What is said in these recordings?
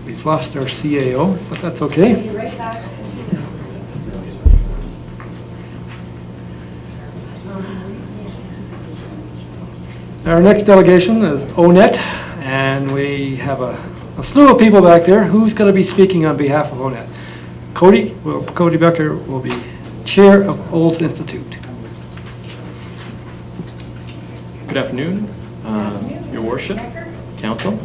We've lost our CAO, but that's okay. Our next delegation is ONET, and we have a slew of people back there. Who's going to be speaking on behalf of ONET? Cody Becker will be chair of Olds Institute. Good afternoon, Your Worship, Council.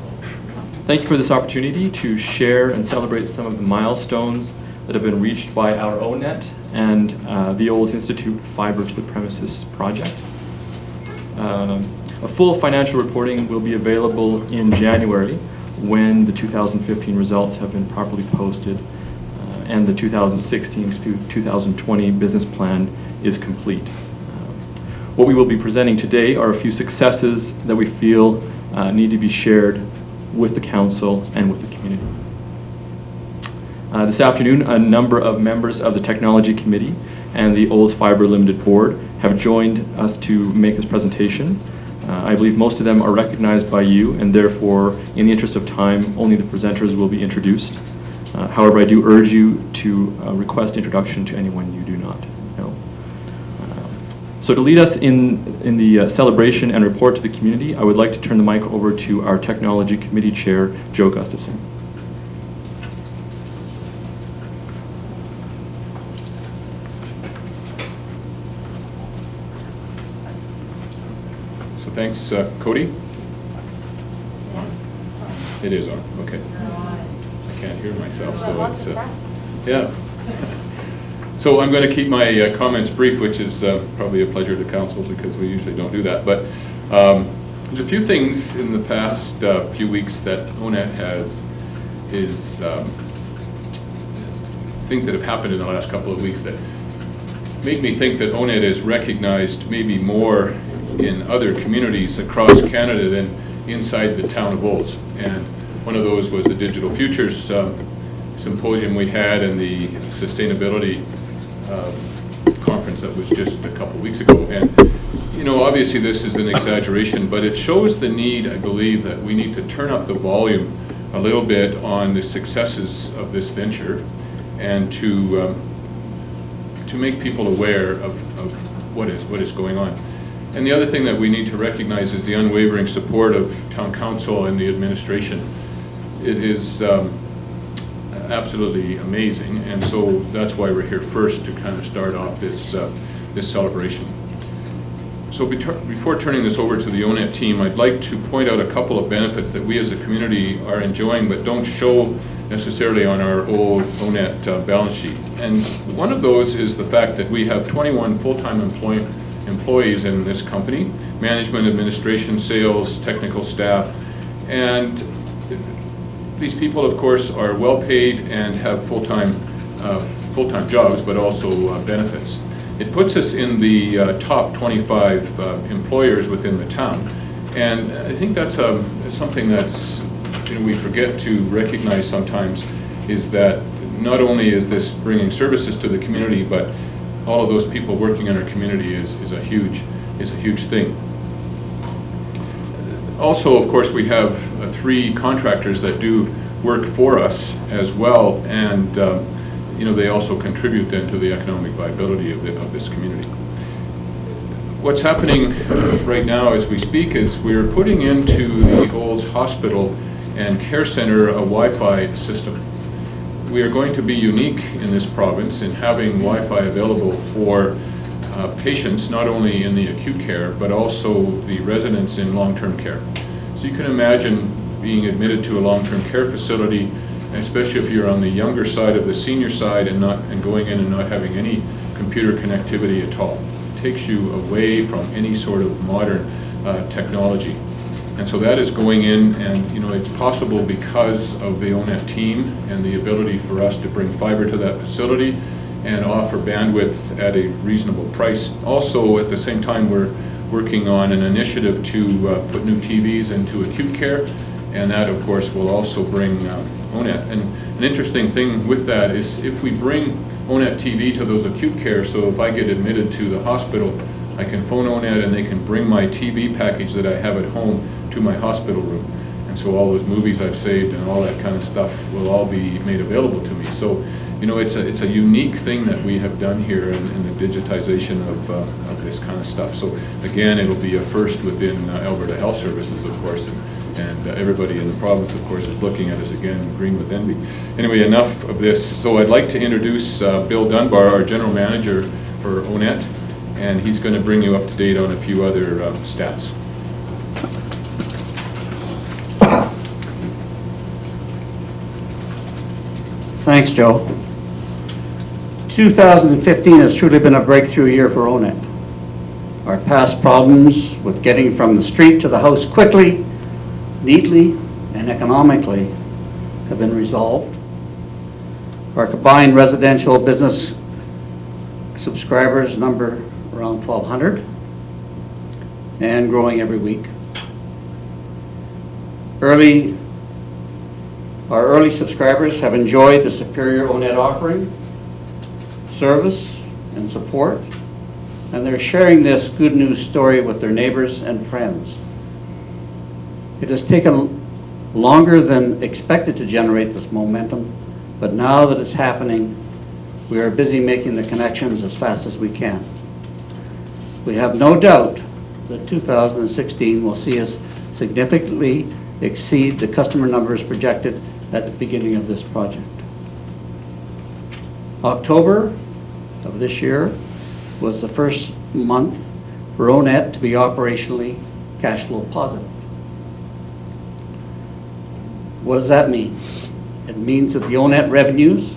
Thank you for this opportunity to share and celebrate some of the milestones that have been reached by our ONET and the Olds Institute Fiber to the Premises project. A full financial reporting will be available in January when the 2015 results have been properly posted and the 2016 to 2020 business plan is complete. What we will be presenting today are a few successes that we feel need to be shared with the Council and with the community. This afternoon, a number of members of the Technology Committee and the Olds Fiber Limited Board have joined us to make this presentation. I believe most of them are recognized by you, and therefore, in the interest of time, only the presenters will be introduced. However, I do urge you to request introduction to anyone you do not know. So to lead us in the celebration and report to the community, I would like to turn the mic over to our Technology Committee Chair, Joe Gustafson. Thanks, Cody. It is on, okay. I can't hear myself, so it's, yeah. So I'm going to keep my comments brief, which is probably a pleasure to council because we usually don't do that. But there's a few things in the past few weeks that ONET has, things that have happened in the last couple of weeks that made me think that ONET is recognized maybe more in other communities across Canada than inside the town of Olds. And one of those was the Digital Futures symposium we had and the sustainability conference that was just a couple of weeks ago. And you know, obviously this is an exaggeration, but it shows the need, I believe, that we need to turn up the volume a little bit on the successes of this venture and to make people aware of what is going on. And the other thing that we need to recognize is the unwavering support of Town Council and the administration. It is absolutely amazing, and so that's why we're here first to kind of start off this celebration. So before turning this over to the ONET team, I'd like to point out a couple of benefits that we as a community are enjoying but don't show necessarily on our old ONET balance sheet. And one of those is the fact that we have 21 full-time employees in this company, management, administration, sales, technical staff, and these people, of course, are well paid and have full-time jobs, but also benefits. It puts us in the top 25 employers within the town, and I think that's something that's we forget to recognize sometimes, is that not only is this bringing services to the community, but all of those people working in our community is a huge thing. Also, of course, we have 3 contractors that do work for us as well, and they also contribute then to the economic viability of this community. What's happening right now as we speak is we're putting into the Olds Hospital and Care Center a Wi-Fi system. We are going to be unique in this province in having Wi-Fi available for patients, not only in the acute care, but also the residents in long-term care. So you can imagine being admitted to a long-term care facility, especially if you're on the younger side of the senior side and going in and not having any computer connectivity at all. It takes you away from any sort of modern technology. And so that is going in, and it's possible because of the ONET team and the ability for us to bring fiber to that facility and offer bandwidth at a reasonable price. Also, at the same time, we're working on an initiative to put new TVs into acute care, and that, of course, will also bring ONET. And an interesting thing with that is if we bring ONET TV to those acute care, so if I get admitted to the hospital, I can phone ONET and they can bring my TV package that I have at home to my hospital room. And And so all those movies I've saved and all that kind of stuff will all be made available to me. So, you know, it's a unique thing that we have done here in the digitization of this kind of stuff. So again, it'll be a first within Alberta Health Services, of course, and everybody in the province, of course, is looking at us again, green with envy. Anyway, enough of this. So I'd like to introduce Bill Dunbar, our General Manager for ONET, and he's going to bring you up to date on a few other stats. Thanks, Joe. 2015 has truly been a breakthrough year for ONET. Our past problems with getting from the street to the house quickly, neatly, and economically have been resolved. Our combined residential business subscribers number around 1,200 and growing every week. Our early subscribers have enjoyed the superior ONET offering, service, and support, and they're sharing this good news story with their neighbors and friends. It has taken longer than expected to generate this momentum, but now that it's happening, we are busy making the connections as fast as we can. We have no doubt that 2016 will see us significantly exceed the customer numbers projected at the beginning of this project. October of this year was the first month for ONET to be operationally cash flow positive. What does that mean? It means that the ONET revenues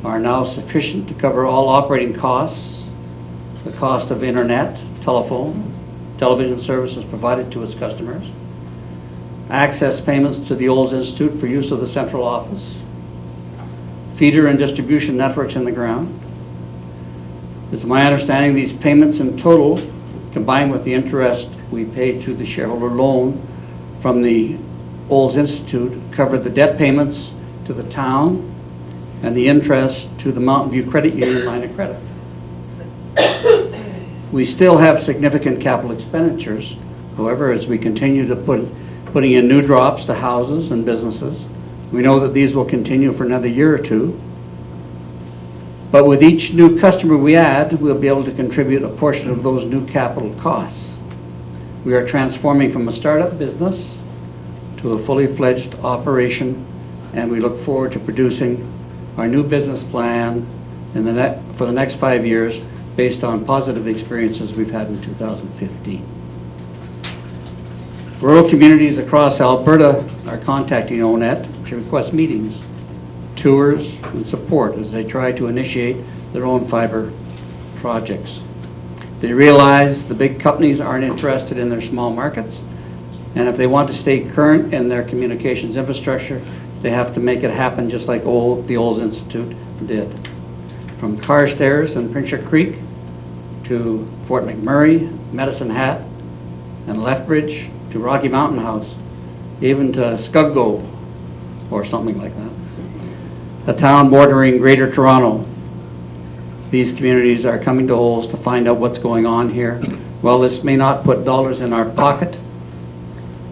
are now sufficient to cover all operating costs, the cost of internet, telephone, television services provided to its customers, access payments to the Olds Institute for use of the central office, feeder and distribution networks in the ground. It's my understanding these payments in total, combined with the interest we pay through the shareholder loan from the Olds Institute, covered the debt payments to the town and the interest to the Mountain View Credit Union line of credit. We still have significant capital expenditures, however, as we continue to putting in new drops to houses and businesses. We know that these will continue for another year or two. But with each new customer we add, we'll be able to contribute a portion of those new capital costs. We are transforming from a startup business to a fully fledged operation, and we look forward to producing our new business plan for the next 5 years based on positive experiences we've had in 2015. Rural communities across Alberta are contacting ONET to request meetings, tours, and support as they try to initiate their own fiber projects. They realize the big companies aren't interested in their small markets, and if they want to stay current in their communications infrastructure, they have to make it happen just like the Olds Institute did. From Carstairs and Pincher Creek to Fort McMurray, Medicine Hat, and Lethbridge to Rocky Mountain House, even to Scuggo or something like that. A town bordering Greater Toronto. These communities are coming to Olds to find out what's going on here. While this may not put dollars in our pocket,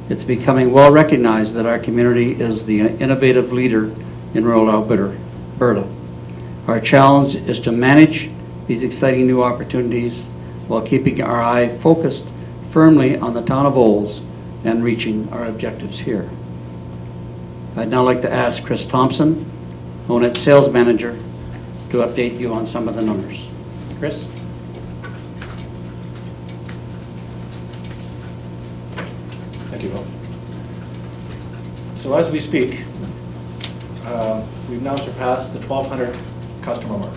it's becoming well recognized that our community is the innovative leader in rural Alberta. Our challenge is to manage these exciting new opportunities while keeping our eye focused firmly on the town of Olds and reaching our objectives here. I'd now like to ask Chris Thompson, ONET Sales Manager, to update you on some of the numbers. Chris? Thank you, Bill. So as we speak, we've now surpassed the 1,200 customer mark.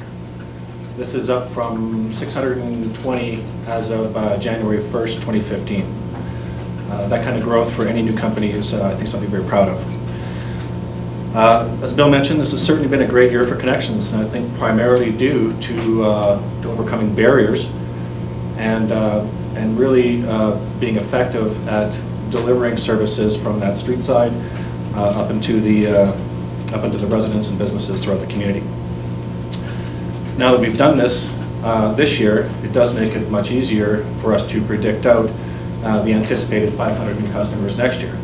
This is up from 620 as of January 1st, 2015. That kind of growth for any new company is, I think, something to be very proud of. As Bill mentioned, this has certainly been a great year for connections, and I think primarily due to overcoming barriers and really being effective at delivering services from that street side up into the residents and businesses throughout the community. Now that we've done this this year, it does make it much easier for us to predict out the anticipated 500 new customers next year.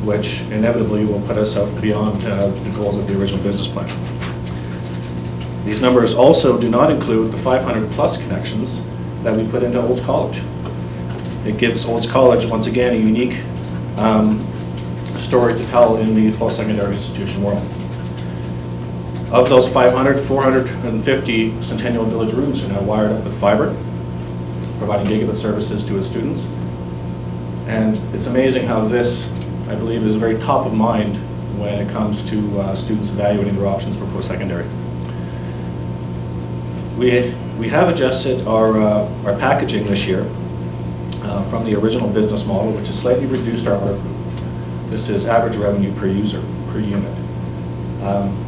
which inevitably will put us out beyond the goals of the original business plan. These numbers also do not include the 500+ connections that we put into Olds College. It gives Olds College, once again, a unique story to tell in the post-secondary institution world. Of those 500, 450 Centennial Village rooms are now wired up with fiber, providing gigabit services to its students. And it's amazing how this, I believe, is very top of mind when it comes to students evaluating their options for post-secondary. We have adjusted our packaging this year from the original business model, which has slightly reduced our ARPU. This is average revenue per user, per unit.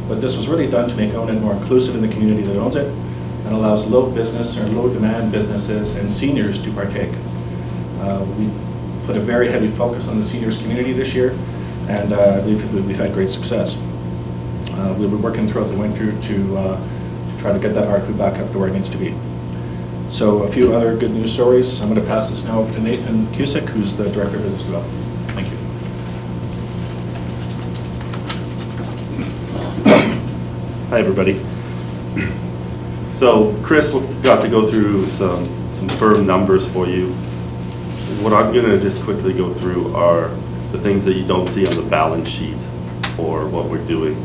But this was really done to make ONET more inclusive in the community that owns it and allows low business or low demand businesses and seniors to partake. We put a very heavy focus on the seniors community this year, and I believe we've had great success. We'll be working throughout the winter to try to get that ARPU back up to where it needs to be. So a few other good news stories. I'm going to pass this now over to Nathan Cusick, who's the Director of Business Development. Thank you. Hi, everybody. So Chris got to go through some firm numbers for you. What I'm going to just quickly go through are the things that you don't see on the balance sheet or what we're doing.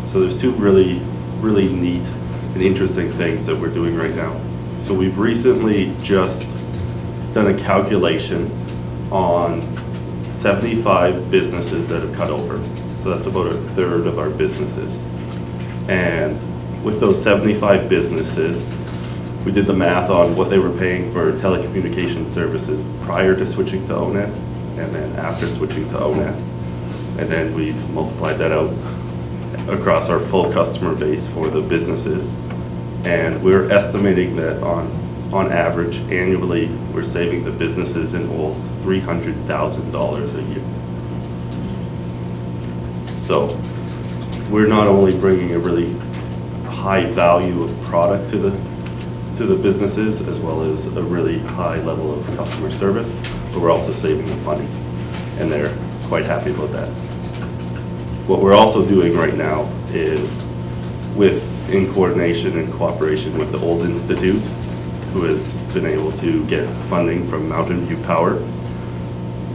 So there's two really neat and interesting things that we're doing right now. So we've recently just done a calculation on 75 businesses that have cut over. So that's about 1/3 of our businesses. And with those 75 businesses, we did the math on what they were paying for telecommunication services prior to switching to ONET and then after switching to ONET. And then we've multiplied that out across our full customer base for the businesses. And we're estimating that on average, annually, we're saving the businesses in Olds $300,000 a year. So we're not only bringing a really high value of product to the businesses, as well as a really high level of customer service, but we're also saving them money, and they're quite happy about that. What we're also doing right now is, in coordination and cooperation with the Olds Institute, who has been able to get funding from Mountain View Power,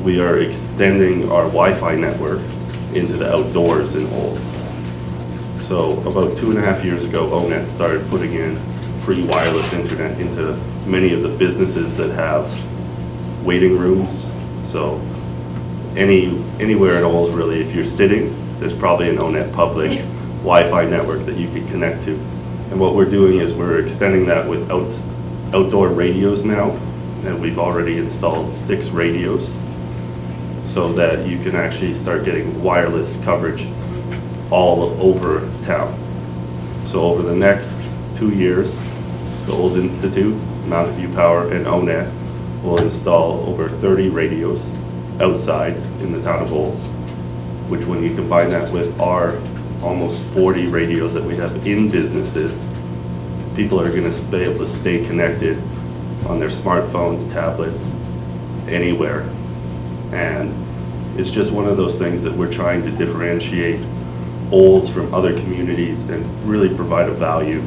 we are extending our Wi-Fi network into the outdoors in Olds. So about 2.5 years ago, ONET started putting in free wireless internet into many of the businesses that have waiting rooms. So anywhere in Olds, really, if you're sitting, there's probably an ONET public Wi-Fi network that you can connect to. And what we're doing is we're extending that with outdoor radios now, and we've already installed 6 radios so that you can actually start getting wireless coverage all over town. So over the next 2 years, the Olds Institute, Mountain View Power, and ONET will install over 30 radios outside in the town of Olds, which when you combine that with our almost 40 radios that we have in businesses, people are going to be able to stay connected on their smartphones, tablets, anywhere. And it's just one of those things that we're trying to differentiate Olds from other communities and really provide a value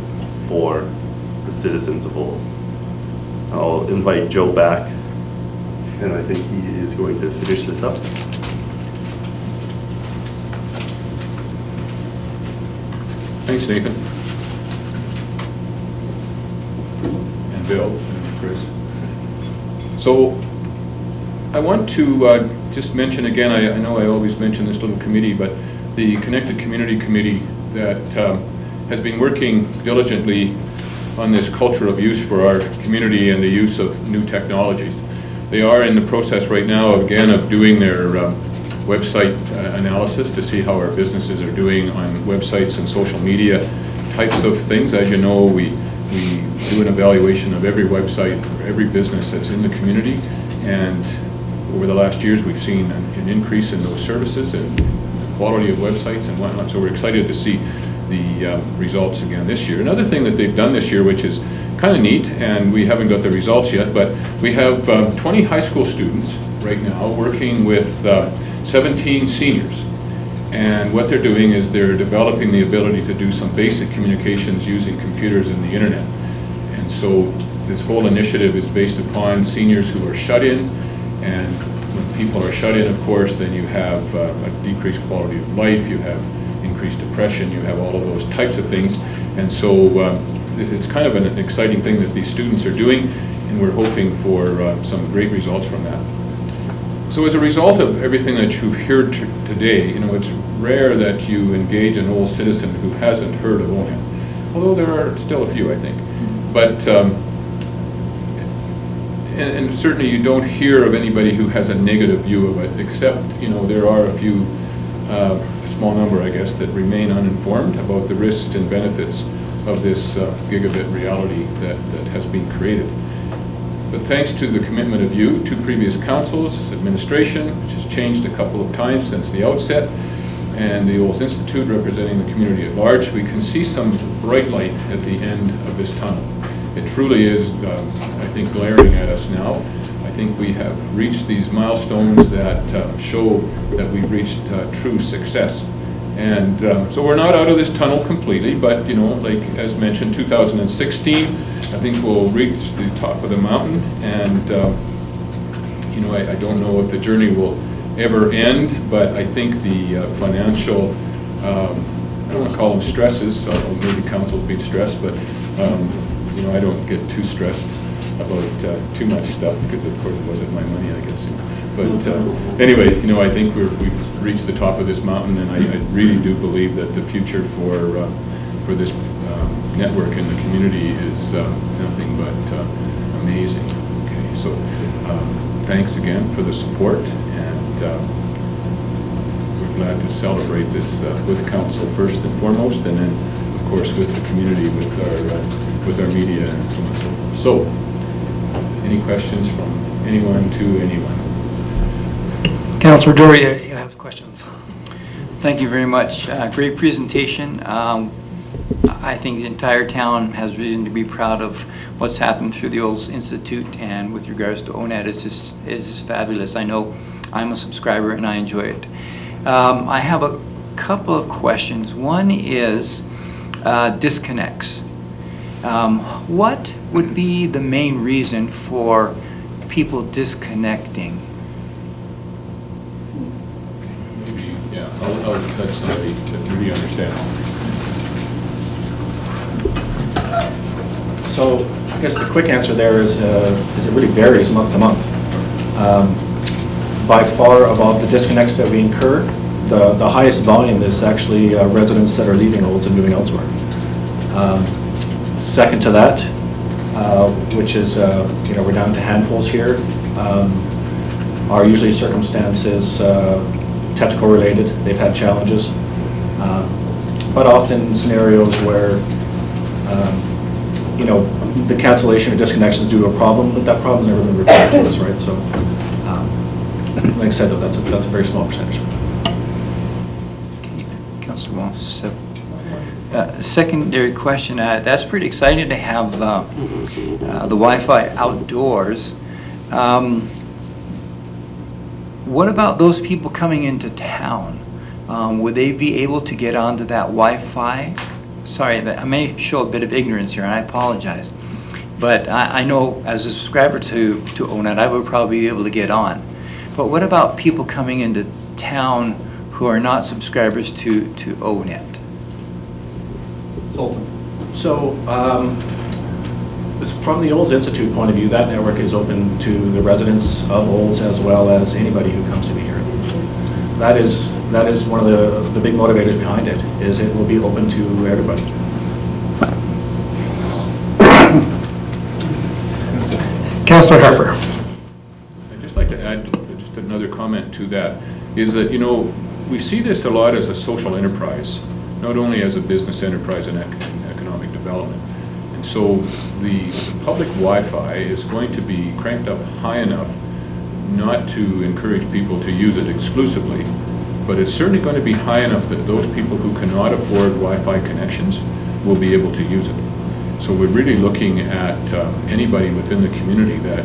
for the citizens of Olds. I'll invite Joe back, and I think he is going to finish this up. Thanks, Nathan. And Bill and Chris. So I want to just mention again, I know I always mention this little committee, but the Connected Community Committee that has been working diligently on this culture of use for our community and the use of new technologies. They are in the process right now, again, of doing their website analysis to see how our businesses are doing on websites and social media types of things. As you know, we do an evaluation of every website for every business that's in the community, and over the last years we've seen an increase in those services and the quality of websites and whatnot, so we're excited to see the results again this year. Another thing that they've done this year, which is kind of neat, and we haven't got the results yet, but we have 20 high school students right now working with 17 seniors. And what they're doing is they're developing the ability to do some basic communications using computers and the internet. And so this whole initiative is based upon seniors who are shut in, and when people are shut in, of course, then you have a decreased quality of life, you have increased depression, you have all of those types of things. And so it's kind of an exciting thing that these students are doing, and we're hoping for some great results from that. So as a result of everything that you've heard today, it's rare that you engage an old citizen who hasn't heard of ONET, although there are still a few, I think. But, and certainly you don't hear of anybody who has a negative view of it, except, there are a few, a small number, I guess, that remain uninformed about the risks and benefits of this gigabit reality that has been created. But thanks to the commitment of you, two previous councils, administration, which has changed a couple of times since the outset, and the Olds Institute representing the community at large, we can see some bright light at the end of this tunnel. It truly is, I think, glaring at us now. I think we have reached these milestones that show that we've reached true success. And so we're not out of this tunnel completely, but like as mentioned, 2016, I think we'll reach the top of the mountain, and I don't know if the journey will ever end, but I think the financial, I don't want to call them stresses, although maybe council's being stressed, but I don't get too stressed about too much stuff, because of course it wasn't my money, I guess. But anyway, I think we've reached the top of this mountain, and I really do believe that the future for this network in the community is nothing but amazing. Okay, so thanks again for the support, and we're glad to celebrate this with council first and foremost, and then of course with the community, with our media and so on and so forth. So, any questions from anyone to anyone? Councillor Doria, you have questions. Thank you very much. Great presentation. I think the entire town has reason to be proud of what's happened through the Olds Institute, and with regards to ONET, it's fabulous. I know I'm a subscriber and I enjoy it. I have a couple of questions. One is disconnects. What would be the main reason for people disconnecting? Maybe, yeah, I'll let somebody that really understands. So I guess the quick answer there is it really varies month to month. By far above the disconnects that we incur, the highest volume is actually residents that are leaving Olds and moving elsewhere. Second to that, which is, we're down to handfuls here, are usually circumstances technical related. They've had challenges, but often scenarios where the cancellation or disconnection is due to a problem, but that problem's never been reported to us, right? So, like I said, though, that's a very small percentage. Councillor Walsh. So, secondary question, that's pretty exciting to have the Wi-Fi outdoors. What about those people coming into town? Would they be able to get onto that Wi-Fi? Sorry, I may show a bit of ignorance here, and I apologize. But I know as a subscriber to ONET, I would probably be able to get on. But what about people coming into town who are not subscribers to ONET? So, from the Olds Institute point of view, that network is open to the residents of Olds as well as anybody who comes to be here. That is one of the big motivators behind it, is it will be open to everybody. Councillor Harper. I'd just like to add just another comment to that, is that, we see this a lot as a social enterprise, not only as a business enterprise and economic development. And so the public Wi-Fi is going to be cranked up high enough not to encourage people to use it exclusively, but it's certainly going to be high enough that those people who cannot afford Wi-Fi connections will be able to use it. So we're really looking at anybody within the community that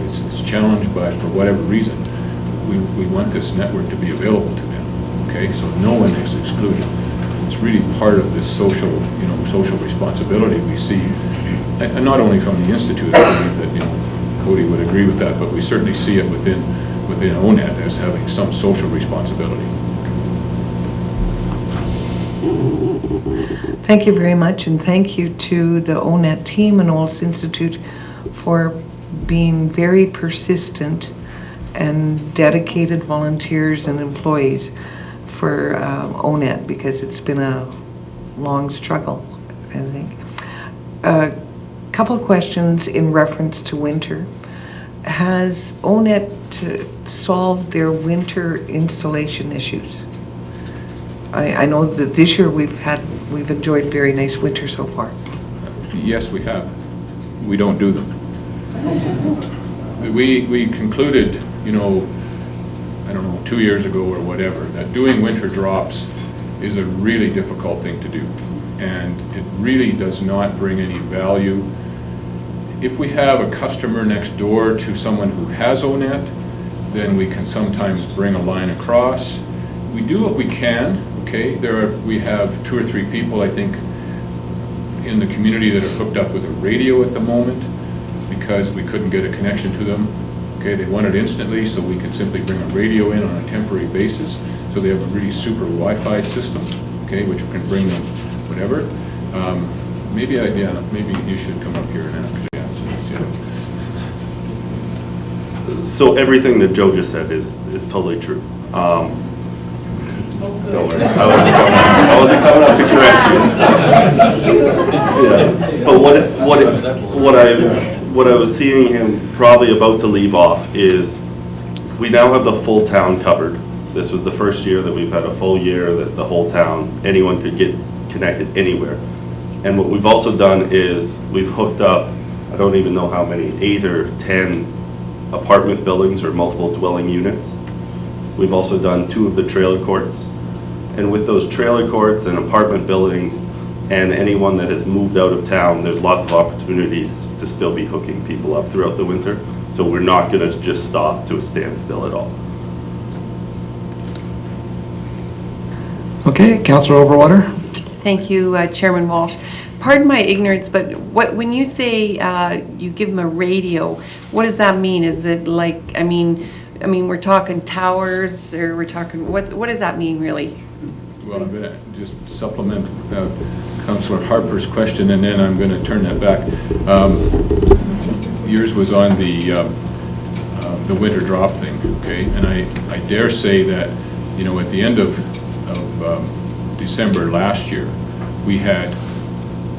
is challenged by, for whatever reason, we want this network to be available to them, okay? So no one is excluded. It's really part of this social, social responsibility we see, and not only from the Institute. I believe that, Cody would agree with that, but we certainly see it within ONET as having some social responsibility. Thank you very much, and thank you to the ONET team and Olds Institute for being very persistent and dedicated volunteers and employees for ONET, because it's been a long struggle, I think. A couple of questions in reference to winter. Has ONET solved their winter installation issues? I know that this year we've enjoyed very nice winter so far. Yes, we have. We don't do them. We concluded, I don't know, 2 years ago or whatever, that doing winter drops is a really difficult thing to do. And it really does not bring any value. If we have a customer next door to someone who has ONET, then we can sometimes bring a line across. We do what we can, okay? We have 2 or 3 people, I think, in the community that are hooked up with a radio at the moment because we couldn't get a connection to them. Okay, they want it instantly, so we can simply bring a radio in on a temporary basis. So they have a really super Wi-Fi system, okay, which can bring them whatever. Maybe you should come up here and actually answer this. Yeah. So everything that Joe just said is totally true. Don't worry, I wasn't coming up to correct you. Yeah. But what I was seeing him probably about to leave off is we now have the full town covered. This was the first year that we've had a full year that the whole town, anyone could get connected anywhere. And what we've also done is we've hooked up, I don't even know how many, 8 or 10 apartment buildings or multiple dwelling units. We've also done 2 of the trailer courts. And with those trailer courts and apartment buildings and anyone that has moved out of town, there's lots of opportunities to still be hooking people up throughout the winter. So we're not going to just stop to a standstill at all. Okay, Councillor Overwater. Thank you, Chairman Walsh. Pardon my ignorance, but when you say you give them a radio, what does that mean? Is it like, I mean, we're talking towers, or we're talking, what does that mean really? Well, I'm going to just supplement Councillor Harper's question, and then I'm going to turn that back. Yours was on the winter drop thing, okay? And I dare say that, at the end of December last year, we had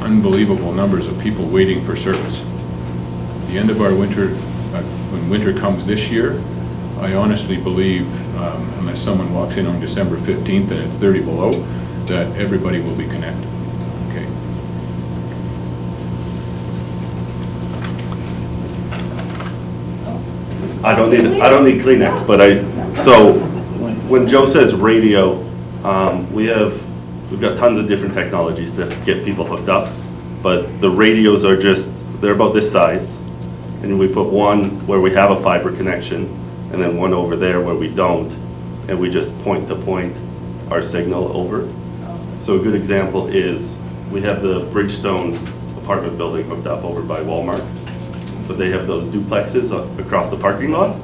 unbelievable numbers of people waiting for service. At the end of our winter, when winter comes this year, I honestly believe, unless someone walks in on December 15th and it's 30 below, that everybody will be connected. Okay. I don't need Kleenex, but so when Joe says radio, we've got tons of different technologies to get people hooked up, but the radios are they're about this size, and we put one where we have a fiber connection, and then one over there where we don't, and we just point to point our signal over. So a good example is we have the Bridgestone apartment building hooked up over by Walmart, but they have those duplexes across the parking lot,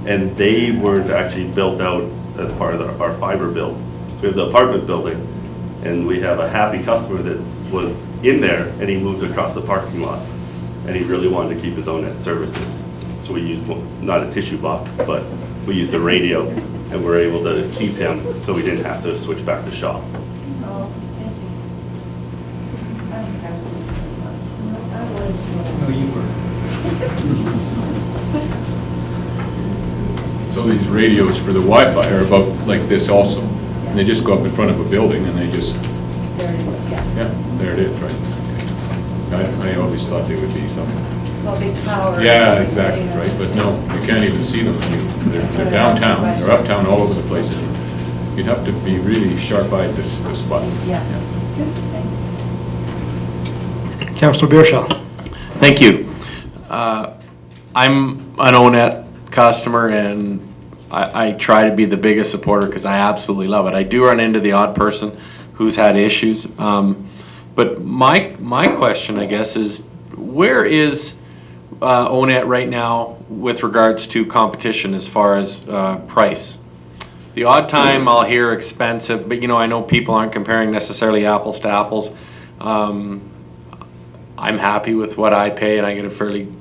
and they weren't actually built out as part of our fiber build. So we have the apartment building, and we have a happy customer that was in there, and he moved across the parking lot, and he really wanted to keep his own net services. So we used, not a tissue box, but we used a radio, and we're able to keep him so we didn't have to switch back to shop. Oh, thank you. So these radios for the Wi-Fi are about like this also, and they just go up in front of a building and they just, There it is, yeah, there it is, right? Okay. I always thought they would be something. Well, big tower. Yeah, exactly, right, but no, you can't even see them. They're downtown, they're uptown, all over the place. You'd have to be really sharp-eyed to spot them. Yeah. Good, thanks. Councillor Beershaw. Thank you. I'm an ONET customer, and I try to be the biggest supporter because I absolutely love it. I do run into the odd person who's had issues. But my question, I guess, is where is ONET right now with regards to competition as far as price? The odd time I'll hear expensive, but I know people aren't comparing necessarily apples to apples. I'm happy with what I pay, and I get a fairly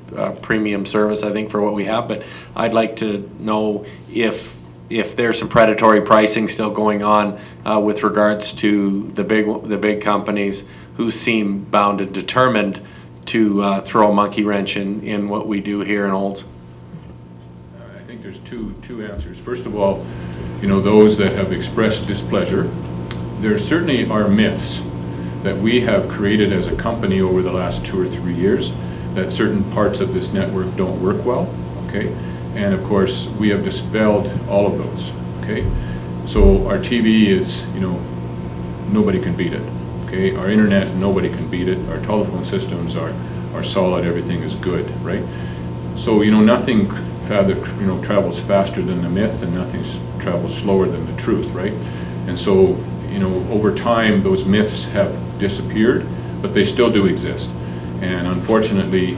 premium service, I think, for what we have. But I'd like to know if there's some predatory pricing still going on with regards to the big companies who seem bound and determined to throw a monkey wrench in what we do here in Olds. I think there's two answers. First of all, those that have expressed displeasure, there certainly are myths that we have created as a company over the last 2 or 3 years, that certain parts of this network don't work well, okay? And of course, we have dispelled all of those, okay? So our TV is, nobody can beat it, okay? Our internet, nobody can beat it. Our telephone systems are solid, everything is good, right? So, nothing travels faster than the myth, and nothing travels slower than the truth, right? And so, over time, those myths have disappeared, but they still do exist. And unfortunately,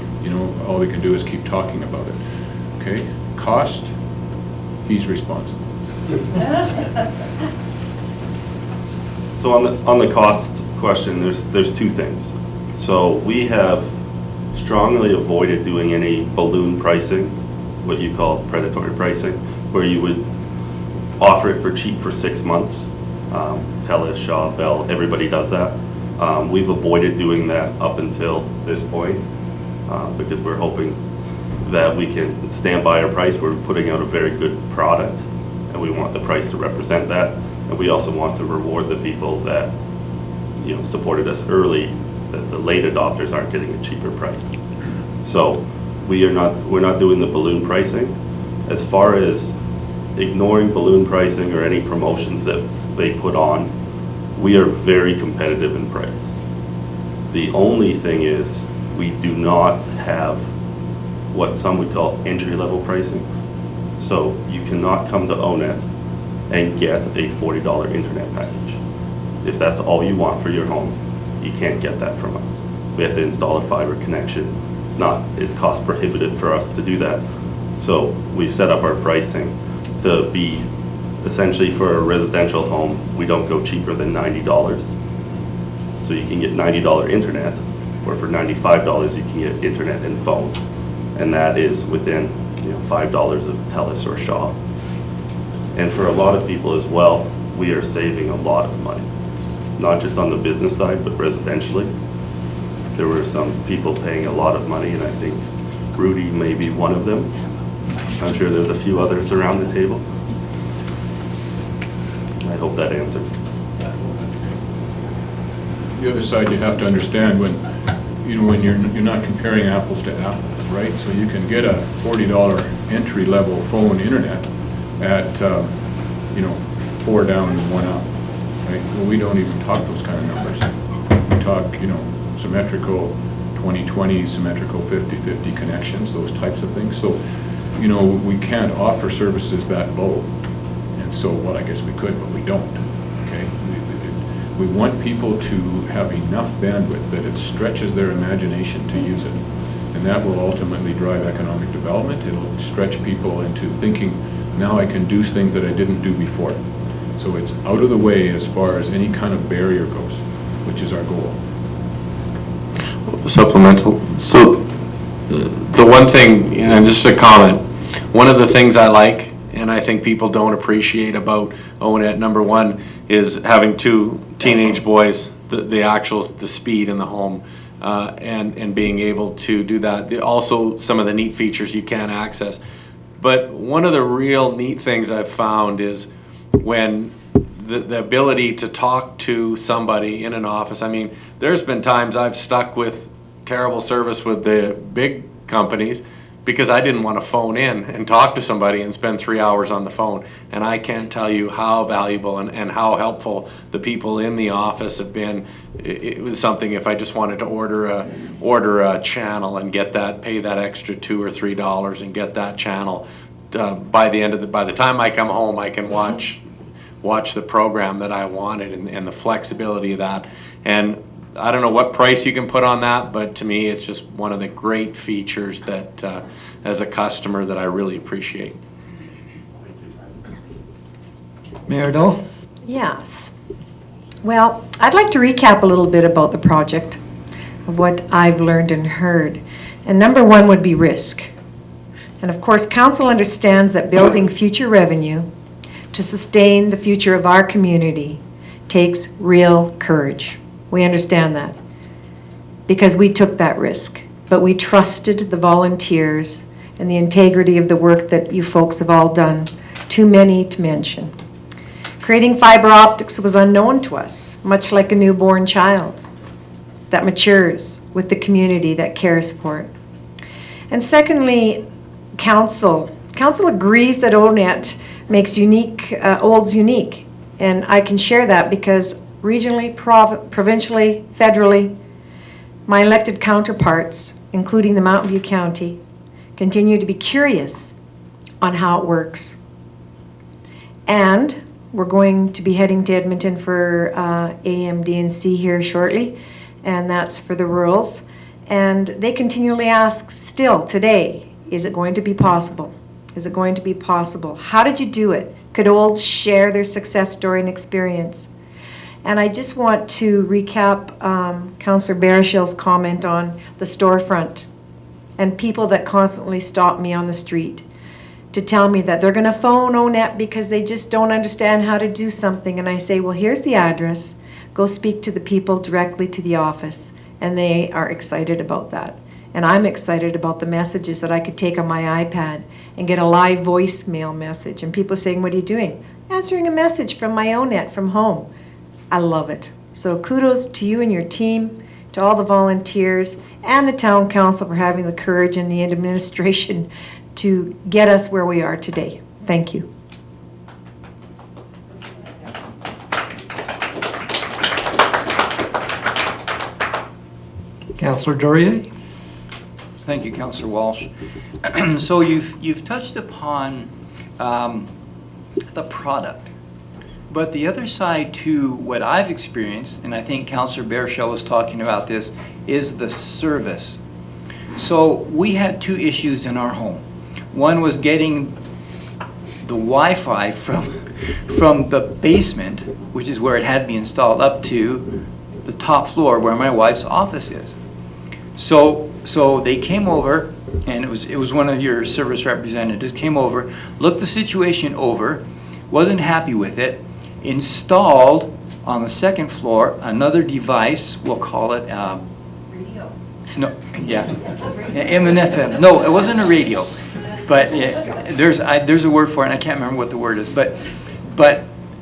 all we can do is keep talking about it, okay? Cost, he's responsible. So on the cost question, there's two things. So we have strongly avoided doing any balloon pricing, what you call predatory pricing, where you would offer it for cheap for 6 months. TELUS, Shaw, Bell, everybody does that. We've avoided doing that up until this point because we're hoping that we can stand by our price. We're putting out a very good product, and we want the price to represent that. And we also want to reward the people that supported us early, that the late adopters aren't getting a cheaper price. So we're not doing the balloon pricing. As far as ignoring balloon pricing or any promotions that they put on, we are very competitive in price. The only thing is we do not have what some would call entry-level pricing. So you cannot come to ONET and get a $40 internet package. If that's all you want for your home, you can't get that from us. We have to install a fiber connection. It's cost prohibitive for us to do that. So we've set up our pricing to be essentially for a residential home, we don't go cheaper than $90. So you can get $90 internet, or for $95 you can get internet and phone. And that is within $5 of TELUS or Shaw. And for a lot of people as well, we are saving a lot of money. Not just on the business side, but residentially. There were some people paying a lot of money, and I think Rudy may be one of them. I'm sure there's a few others around the table. I hope that answered. The other side, you have to understand when you're not comparing apples to apples, right? So you can get a $40 entry-level phone internet at 4 down and 1 up, right? Well, we don't even talk those kind of numbers. We talk, symmetrical 20/20, symmetrical 50/50 connections, those types of things. So, we can't offer services that low. And so, well, I guess we could, but we don't, okay? We want people to have enough bandwidth that it stretches their imagination to use it. And that will ultimately drive economic development. It'll stretch people into thinking, now I can do things that I didn't do before. So it's out of the way as far as any kind of barrier goes, which is our goal. Supplemental. So the one thing, and just a comment, one of the things I like, and I think people don't appreciate about ONET, number one, is having 2 teenage boys, the speed in the home, and being able to do that. Also, some of the neat features you can access. But one of the real neat things I've found is when the ability to talk to somebody in an office. I mean, there's been times I've stuck with terrible service with the big companies because I didn't want to phone in and talk to somebody and spend 3 hours on the phone. And I can't tell you how valuable and how helpful the people in the office have been. It was something, if I just wanted to order a channel and get that, pay that extra $2 or $3 and get that channel, by the time I come home, I can watch the program that I wanted, and the flexibility of that. And I don't know what price you can put on that, but to me, it's just one of the great features that, as a customer, that I really appreciate. Mayor Dole? Yes. Well, I'd like to recap a little bit about the project, of what I've learned and heard. And number one would be risk. And of course, council understands that building future revenue to sustain the future of our community takes real courage. We understand that because we took that risk, but we trusted the volunteers and the integrity of the work that you folks have all done, too many to mention. Creating fiber optics was unknown to us, much like a newborn child that matures with the community that cares for it. And secondly, council agrees that ONET makes Olds unique. And I can share that because regionally, provincially, federally, my elected counterparts, including the Mountain View County, continue to be curious on how it works. And we're going to be heading to Edmonton for AMD&C here shortly, and that's for the rurals. And they continually ask still today, is it going to be possible? Is it going to be possible? How did you do it? Could Olds share their success story and experience? And I just want to recap Councillor Barashill's comment on the storefront and people that constantly stop me on the street to tell me that they're going to phone ONET because they just don't understand how to do something. And I say, well, here's the address. Go speak to the people directly to the office. And they are excited about that. And I'm excited about the messages that I could take on my iPad and get a live voicemail message. And people saying, what are you doing? Answering a message from my ONET from home. I love it. So kudos to you and your team, to all the volunteers, and the town council for having the courage and the administration to get us where we are today. Thank you. Councillor Dorier? Thank you, Councillor Walsh. So you've touched upon the product, but the other side to what I've experienced, and I think Councillor Baerschel was talking about this, is the service. So we had two issues in our home. One was getting the Wi-Fi from the basement, which is where it had to be installed, up to the top floor where my wife's office is. So they came over, and it was one of your service representatives came over, looked the situation over, wasn't happy with it, installed on the second floor another device, we'll call it radio. No, yeah, M and FM. No, it wasn't a radio, but there's a word for it, and I can't remember what the word is, but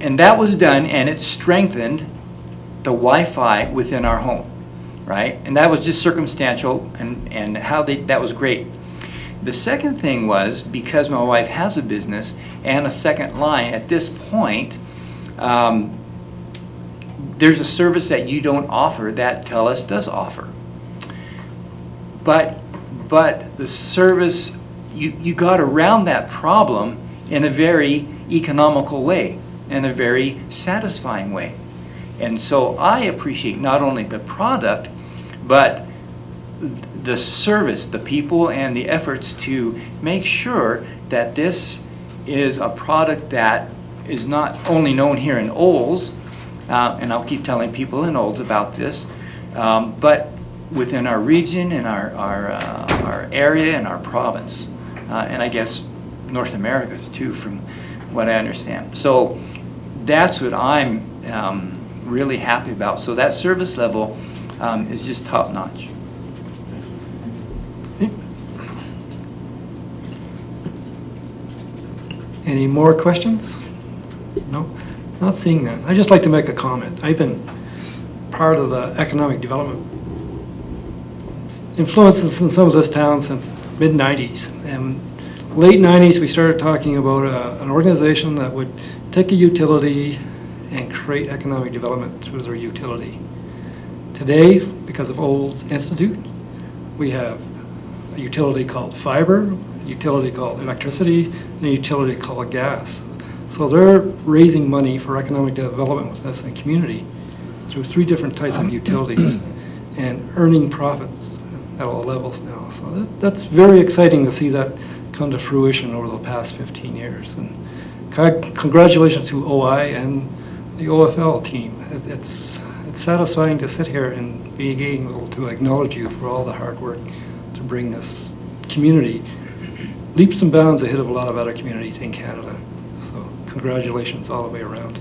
and that was done, and it strengthened the Wi-Fi within our home. Right? And that was just circumstantial, and how that was great. The second thing was, because my wife has a business and a second line, at this point, there's a service that you don't offer that TELUS does offer. But the service, you got around that problem in a very economical way, in a very satisfying way. And so I appreciate not only the product, but the service, the people, and the efforts to make sure that this is a product that is not only known here in Olds, and I'll keep telling people in Olds about this, but within our region, and our area, and our province, and I guess North America too, from what I understand. So that's what I'm really happy about. So that service level is just top notch. Any more questions? No? Not seeing that. I'd just like to make a comment. I've been part of the economic development influences in some of this town since mid-90s. And late 90s, we started talking about an organization that would take a utility and create economic development through their utility. Today, because of Olds Institute, we have a utility called Fiber, utility called electricity, and a utility called gas. So they're raising money for economic development within the community through 3 different types of utilities and earning profits at all levels now. So that's very exciting to see that come to fruition over the past 15 years. And congratulations to OI and the OFL team. It's satisfying to sit here and be able to acknowledge you for all the hard work to bring this community leaps and bounds ahead of a lot of other communities in Canada. So congratulations all the way around.